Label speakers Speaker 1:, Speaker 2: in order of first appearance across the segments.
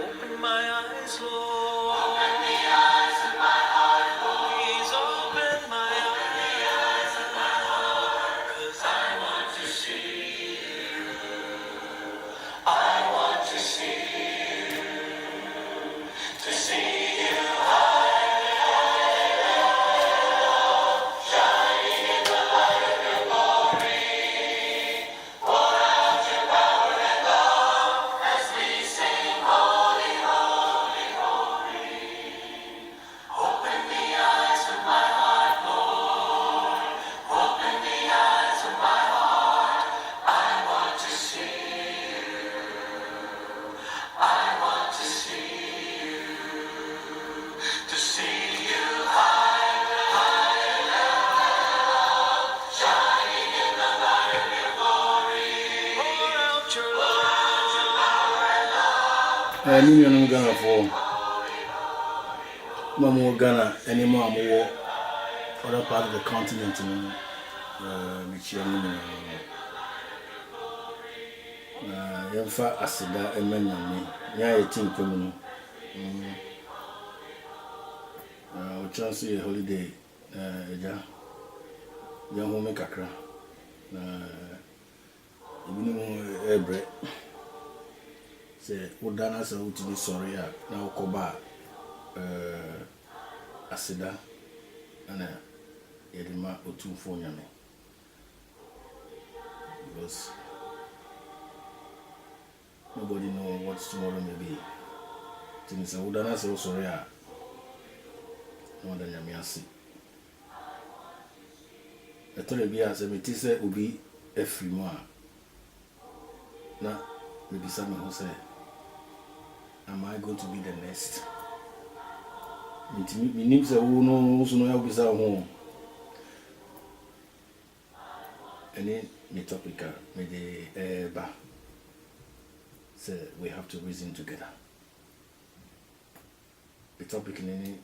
Speaker 1: Open my eyes, Lord. Open the eyes of my heart, Lord. Please open my eyes of my heart. 'Cause I want to see you. I want to see you. To see you shining in the light of your glory. Pour out your power and love as we sing holy, holy, holy. Open the eyes of my heart, Lord. Open the eyes of my heart. I want to see you. I want to see you. To see you high, high and up, shining in the light of your glory. Pour out your love.
Speaker 2: Any young Ghana for Mamo Ghana, any more other part of the continent, which Yemfa Asida Emenami, Yaya Tinkum. We chance a holiday, young woman Kakra, Ebre. Say, Udana sa utini sorry na ukoba Asida ana yedima otumfo nyame because nobody know what tomorrow may be. Things are Udana sa sorry no than nyame ase. Etore bia se meti se obi afiri mu a na me bisa me ho say am I going to be the next? Me nim say wo no so no ya bisa ho. Any me topic me the ba say we have to reason together. The topic in any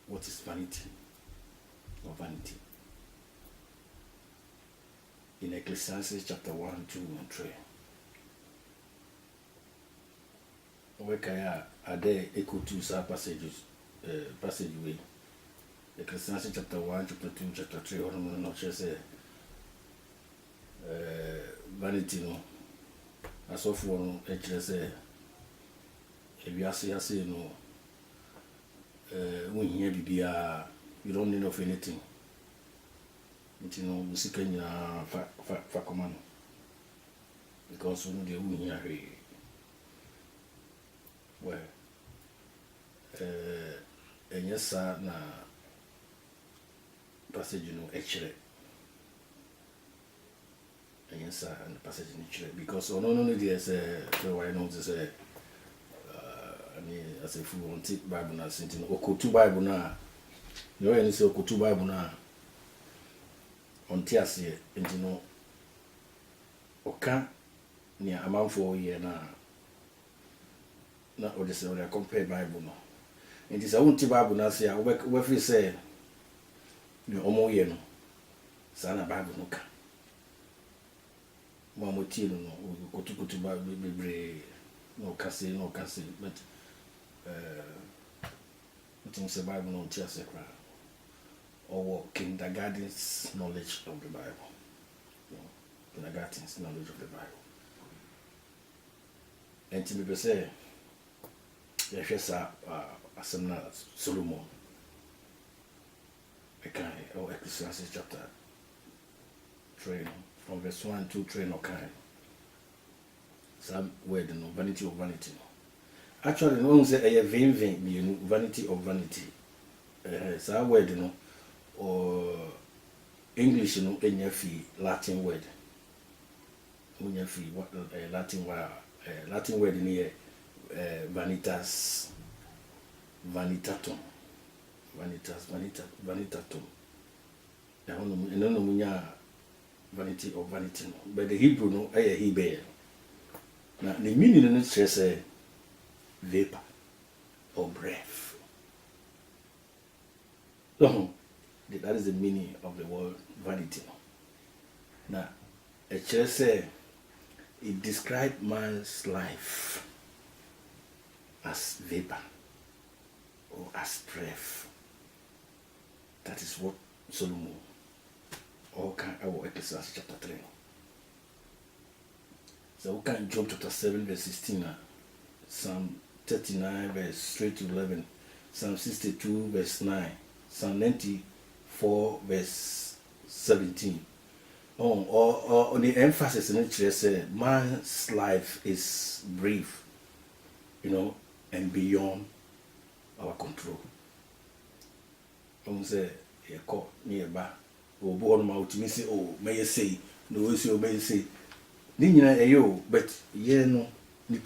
Speaker 2: what is vanity or vanity? In Ecclesiastes chapter 1, 2, and 3. Wekaya ade echo two passages passage way. Ecclesiastes chapter 1, chapter 2, chapter 3, or no say vanity no. As of one say if you say no when here bibia you don't need of anything. You know, musika nyina fa command because we know the win here well enyesa na passage no echere enyesa na passage no echere because no there say why not say as if we want it Bible na sent no okotu Bible na you know say okotu Bible na on tiase enti no oka ni amanfo ye na o de se o compare Bible no enti sa wonti Bible na se a we free say ni omo ye no sa na Bible no ka mo amoti no kotukutu Bible bebre no kase but it say Bible no tiase kra or kindergarten's knowledge of the Bible. Kindergarten's knowledge of the Bible. And to me say, yes, Asana Solomon. Okay, or Ecclesiastes chapter 3, from verse 1 to 3, okay. Some word, no vanity of vanity. Actually, no one say a vain, vanity of vanity. Some word, no. Or English no enya fi Latin word unya fi Latin word ni vanitatum na no munya vanity of vanity no but the Hebrew no Hebrew na the meaning no stress vapor or breath. So that is the meaning of the word vanity. Now, a church say it describes man's life as vapor or as breath. That is what Solomon or can our Ecclesiastes chapter 3. So we can Job chapter 7 verse 16, Psalm 39 verse 3 to 11, Psalm 62 verse 9, Psalm 94 verse 17. Or the emphasis in it says man's life is brief, and beyond our control. Say you call nearby or born out to me say, oh, may you say, no, you may say, Nina, you, but no, you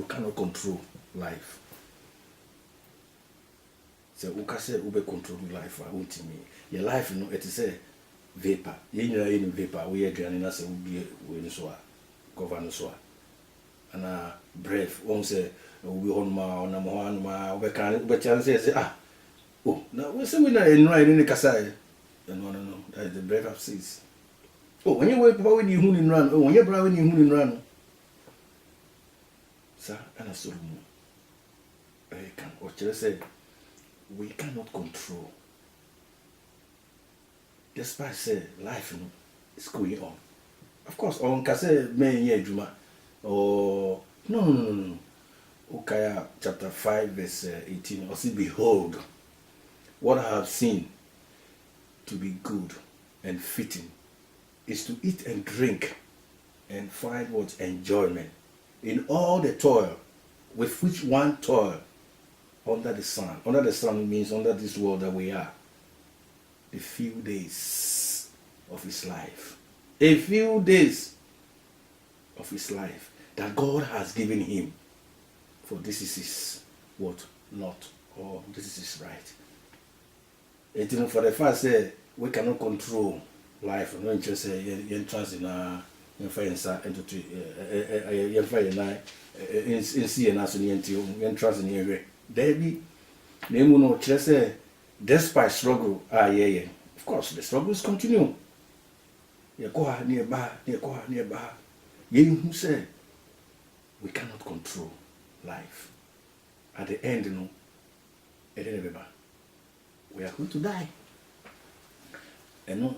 Speaker 2: cannot control life. So, who can say, ube control life? I won't me. Your life, it is a vapor. You in vapor, we are drowning us and be in so, govern so. And breath, won't say, we on my, we can't, but chance say, oh, now we say we know in the Kasai. No, that is the breath of seas. Oh, when you wake up when you in run, when you're browing you in run. Sir, and a Solomon. I can, or just say, we cannot control. Despite say life is going on. Of course, on Kase may Juma or no. Ukaya chapter 5 verse 18. Or see, behold, what I have seen to be good and fitting is to eat and drink and find what enjoyment in all the toil with which one toil under the sun. Under the sun means under this world that we are. The few days of his life. A few days of his life that God has given him. For this is his what? Lot. Or this is his right. And for the first say we cannot control life. No interest in trans in fire into in fire in see and as in trans in area. There be name no say despite struggle, of course the struggles continue. Nearby. You who say we cannot control life. At the end, we are going to die. And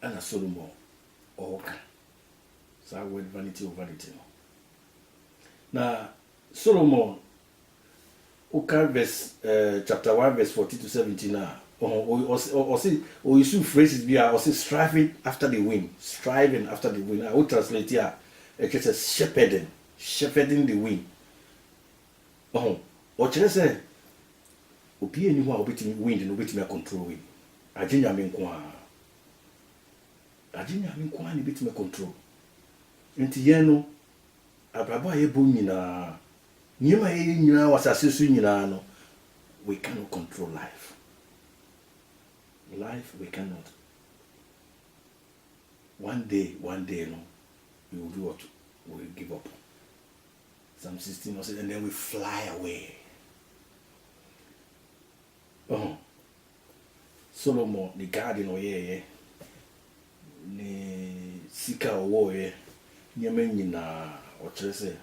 Speaker 2: a Solomon or so I word vanity of vanity. Now Solomon verse chapter 1 verse 14 to 17 now. Or you see phrases be or say striving after the wind. I will translate here. It says shepherding the wind. Or say obi any who obetimi wind no obetimi control wind. Ajinya me nkwa ni betimi control. Nti ye no abraba ye bo nyina. Nyima ye nyina wasase so nyina no. We cannot control life. Life we cannot. One day no, we will do what? We will give up. Psalm 16 says, and then we fly away. Solomon, the garden oye, the sika oye, nyamenyina or say,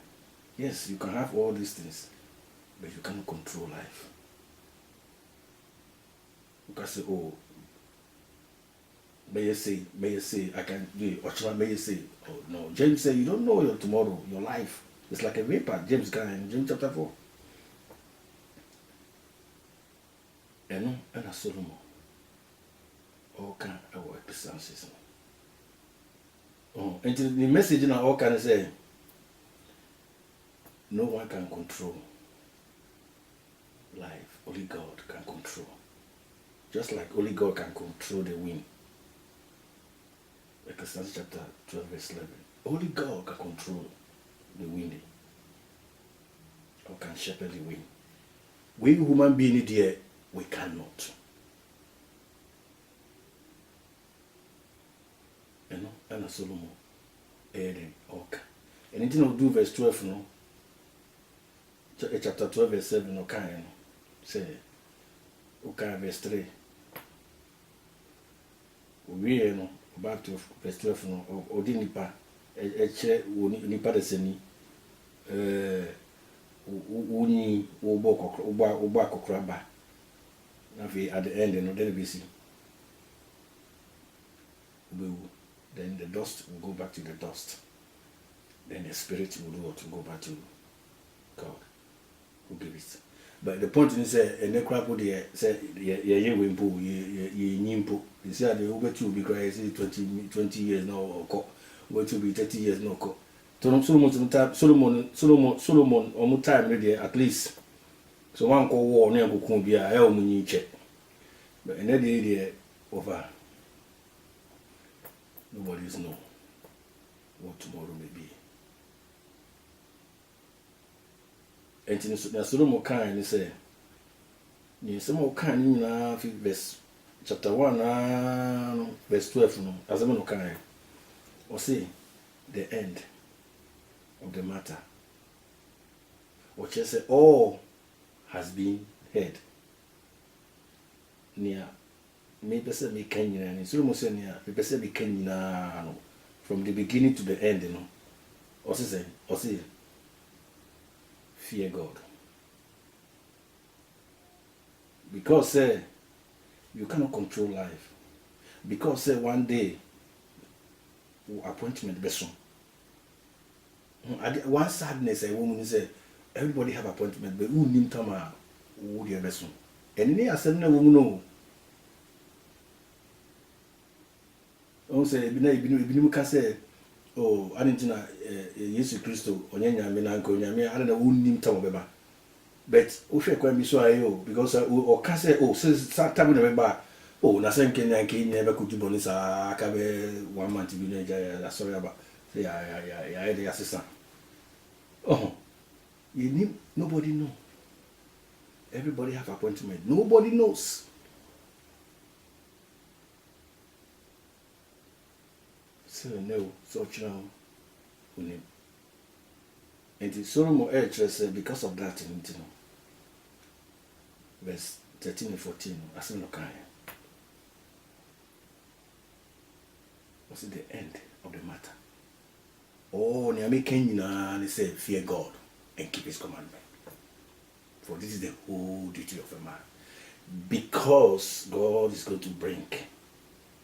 Speaker 2: yes, you can have all these things, but you cannot control life. You can say, oh, may you say, I can do it. Or may you say, oh no. James said, you don't know your tomorrow, your life. It's like a vapor. James chapter 4. And a Solomon. All can our exercises. And the message in all can say, no one can control life. Only God can control. Just like only God can control the wind. Ecclesiastes chapter 12 verse 11. Only God can control the wind. Or can shepherd the wind. We human beings here, we cannot. And a Solomon, Eden, Oka. And anything of do verse 12, no. Chapter 12 verse 7, no kind. Say, Oka verse 3. We no. Back to verse 12 no, or didn't che ni pada seni uni ubo akokra ba na fi at the end no then be see then the dust will go back to the dust, then the spirit will do what, to go back to God who gave it. But the point is a necrap would say ye wimpo ye nimpo. You see the over to because 20 years now or wait to be 30 years no co. Solomon or time ready at least. So one call war near Kukumbia, I only check. But another day over. Nobody's know what tomorrow may be. And in the Solomon kind, say, in some kind, verse chapter 1, verse 12, no, as a man kind, or say, the end of the matter. Or just say, all has been heard. Near. Maybe say me Kenya and Solomon say maybe say me Kenya from the beginning to the end, you know. Or say fear God. Because say you cannot control life. Because say one day appointment be soon. One sadness a woman say everybody have appointment, but who nim tama who dey be soon. And ni asem na woman no. On say ebinim ka say oh adentina Jesus Christo onyanya me na nka onyame adena wonnim tam beba but wo hwe kwa mi so ayo because o ka say oh say tam na beba oh na say nkenya nkenya be kujubo ni sa aka be 1 month bi na ja sorry aba say ya dey assistant oh you need nobody know, everybody have appointment, nobody knows. So no, such now, and it's Solomon said because of that, you know, verse 13 and 14, as no kind. Was it the end of the matter? Oh, Nyame Kenya, and he said, fear God and keep his commandment. For this is the whole duty of a man. Because God is going to bring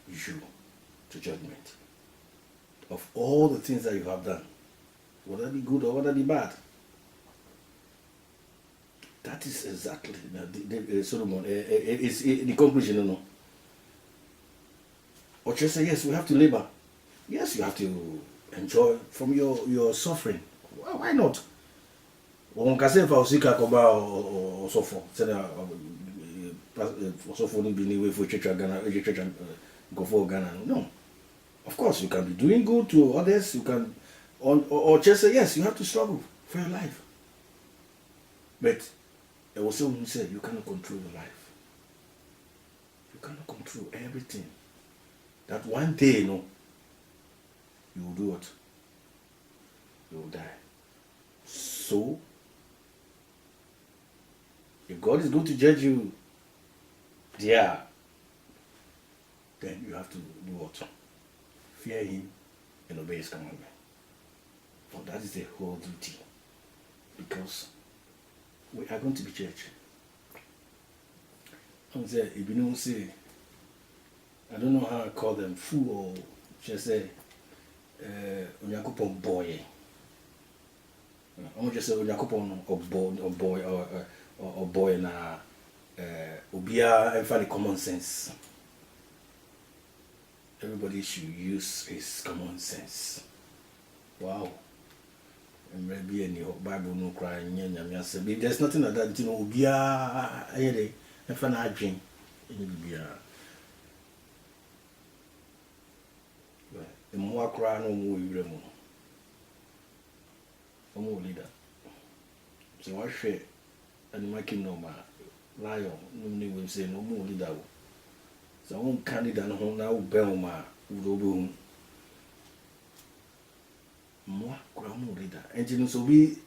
Speaker 2: you to judgment of all the things that you have done, whether it be good or whether it be bad. That is exactly the Solomon. It's the conclusion, you know. Or just say, yes, we have to labor. Yes, you have to enjoy from your suffering. Well, why not? One can say for Sika Koba or so forth. Say so for being away for church Ghana, church and go for Ghana. No. Of course, you can be doing good to others. You can, or just say yes. You have to struggle for your life. But there was someone who said you cannot control your life. You cannot control everything. That one day, you know, you will do what? You will die. So, if God is going to judge you, then you have to do what? Fear him and obey his commandment. For that is the whole duty. Because we are going to be church. I don't know how I call them, fool or just say Onyakopon boy. I'm just say Onyakopon or boy na Obia and find common sense. Everybody should use his common sense. Wow. And maybe any Bible no crying, if there's nothing like that, you know, Obia and find a dream. The more cry, no more you remove. No more leader. So I share and make him no more. Lion, no one will say no more leader. So I won't candidate and home now, Belma, Udobu. More cry, no leader. And you know, so we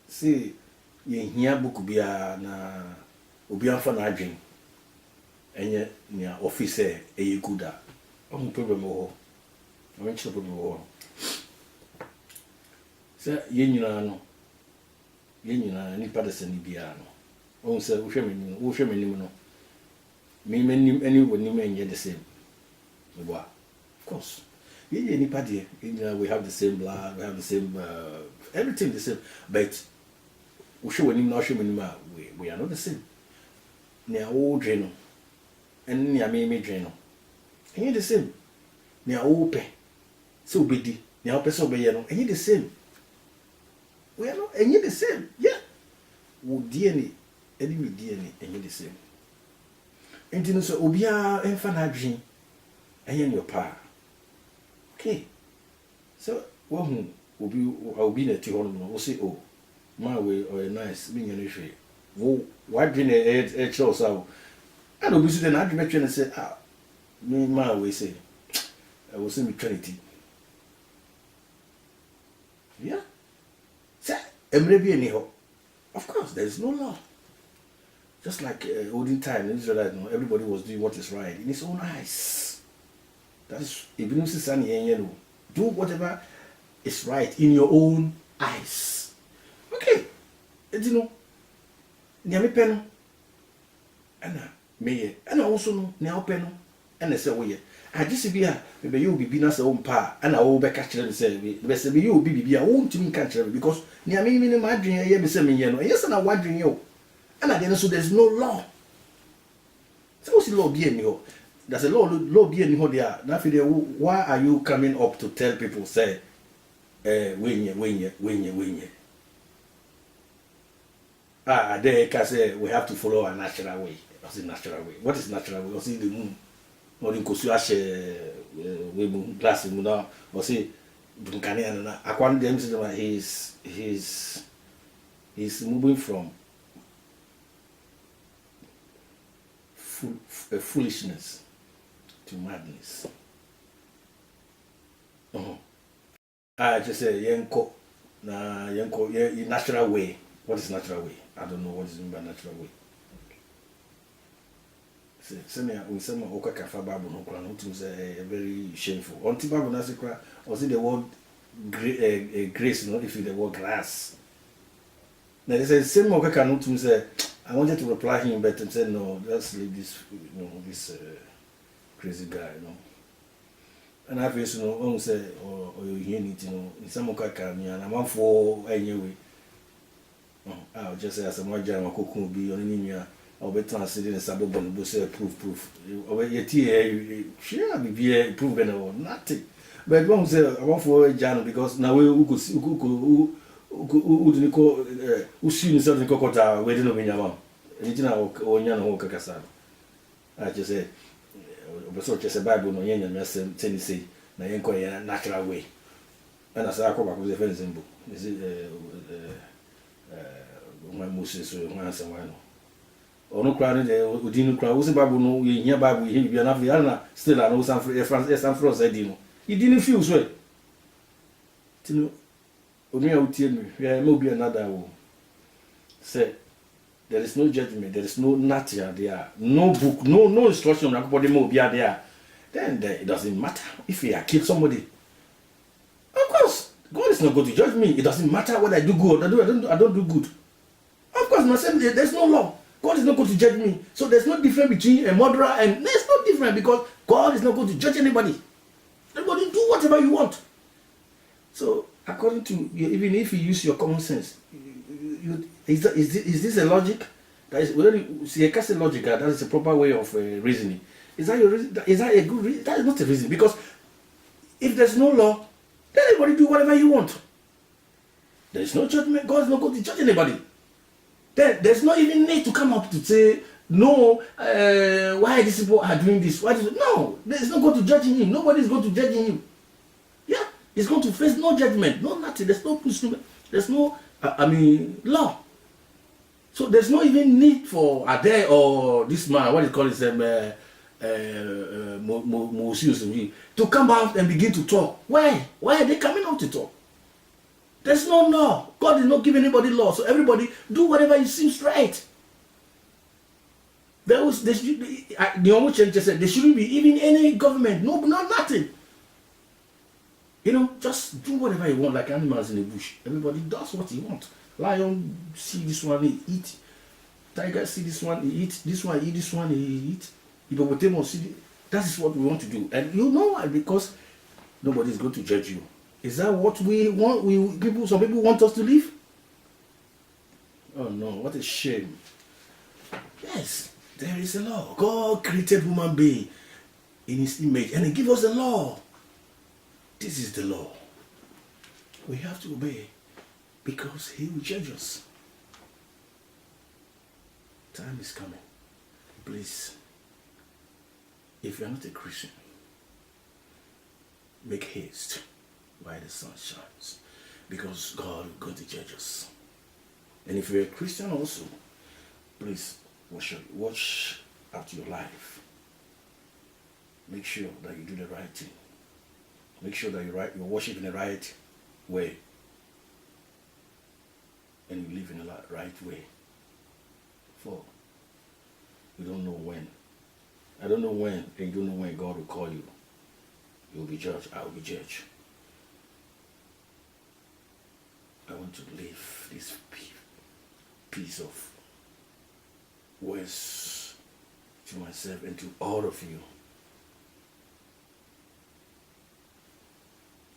Speaker 2: say, ye hear book be na Obian for a dream. And yet, near officer, a good. I'm problem. I went to the So, Yenino, nipa the Senibiano. Oh, sir, Ushaman, me, any when you the same. Of course. Anybody, we have the same blood, we have the same, everything the same. But we are not the same. Near old Dreno, and near me Dreno. And you're the same. Near open. So biddy, near person obeyano, and you're the same. We are not, and you're the same. Yeah. Would DNA, any with DNA, and you're the same. And you know, so Obia and Fanadjin, and you're your power. Okay, so one will be at your home. We'll say, oh, my way or a nice being an issue. Why didn't a show so? I don't visit an argument and say, ah, me, my way say, I will send me Trinity. Yeah, say, and maybe anyhow. Of course, there is no law. Just like olden time in Israel, everybody was doing what is right in his own eyes. That is, even if it's sunny and yellow, do whatever is right in your own eyes. Okay, you know, near me pen, and me, and also no, near pen, and I say, oh, yeah, I just be here, maybe you will be Bina's own pa, and I will be catching them, say, you will be I won't me catch because near me, my dream, I am saying, yes, and I'm wondering you, and I didn't, so there's no law. So, what's the law being you? There's a law being there. Why are you coming up to tell people, say, when you? They can say we have to follow a natural way. What's the natural way? What is natural way? What's the moon? Or in Kosuashe, we moon, glass moon, or say, Dunkanian, I want them to he's moving from foolishness to madness. I just say yenko natural way. What is natural way? I don't know what is mean by natural way. Say me we say oka kafa Bible no kra no tum say very shameful. Until Bible na say kra or say the word grace no if the word grass. Now they say same oka kan no tum say I wanted to reply him but said no, let's leave this this crazy guy, And I face say or you hear it, in some me and I'm for anyway. I'll just say as a more jam could be on India, I'll be translated in suburban will say proof. Over your tea, sure, be proven or nothing. But one say I want for a jam because now we could see who see something cocota waiting on Yaman. Anything or Yan or Cacassan. I just say. So just a Bible no yen and Tennessee, na yenko natural way. And as I come back with a fencing book, is it my Moses or Mansa Wano? Or no crowd within crowd, was a Bible no yen Bible, he be enough Yana, still I know some France, I didn't. He didn't feel so. Tino, Omia will tell me, there may be another one. Say, there is no judgment, there is no nature there, no book, no instruction on body more there. Then it doesn't matter if I kill somebody. Of course, God is not going to judge me. It doesn't matter what I do good, I don't do good. Of course, myself, there's no law. God is not going to judge me. So there's no difference between a murderer and there's no difference because God is not going to judge anybody. Everybody do whatever you want. So according to you, even if you use your common sense, is this a logic? That is, when you see a logic, that is a proper way of reasoning. Is that your reason? Is that a good reason? That is not a reason because if there's no law, then everybody do whatever you want. There is no judgment. God is not going to judge anybody. Then there's not even need to come up to say no. Why these people are doing this? No, there's not going to judge him. Nobody is going to judge him. Yeah, he's going to face no judgment, no nothing. There's no punishment. There's no law. So there's no even need for Ade or this man, what do you call it, Moses, to come out and begin to talk. Why? Why are they coming out to talk? There's no law. God is not giving anybody law. So everybody do whatever it seems right. The Omo Church said there shouldn't be even any government. No, nothing. You know, just do whatever you want, like animals in the bush. Everybody does what he wants. Lion see this one, he eat. Tiger see this one, he eat. This one eat, this one he eat. Hippopotamus see. That is what we want to do, and you know why? Because nobody is going to judge you. Is that what we want? Some people want us to live. Oh no! What a shame. Yes, there is a law. God created human being in His image, and He gave us a law. This is the law. We have to obey because He will judge us. Time is coming. Please, if you are not a Christian, make haste while the sun shines, because God is going to judge us. And if you're a Christian also, please watch out your life. Make sure that you do the right thing. Make sure that you worship in the right way. And you live in the right way. For you don't know when. I don't know when, and you don't know when God will call you. You will be judged. I will be judged. I want to leave this piece of words to myself and to all of you.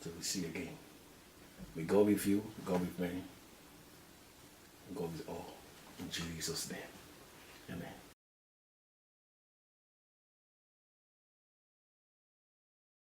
Speaker 2: Till we see again. May God with you, God with me, God with all. In Jesus' name. Amen.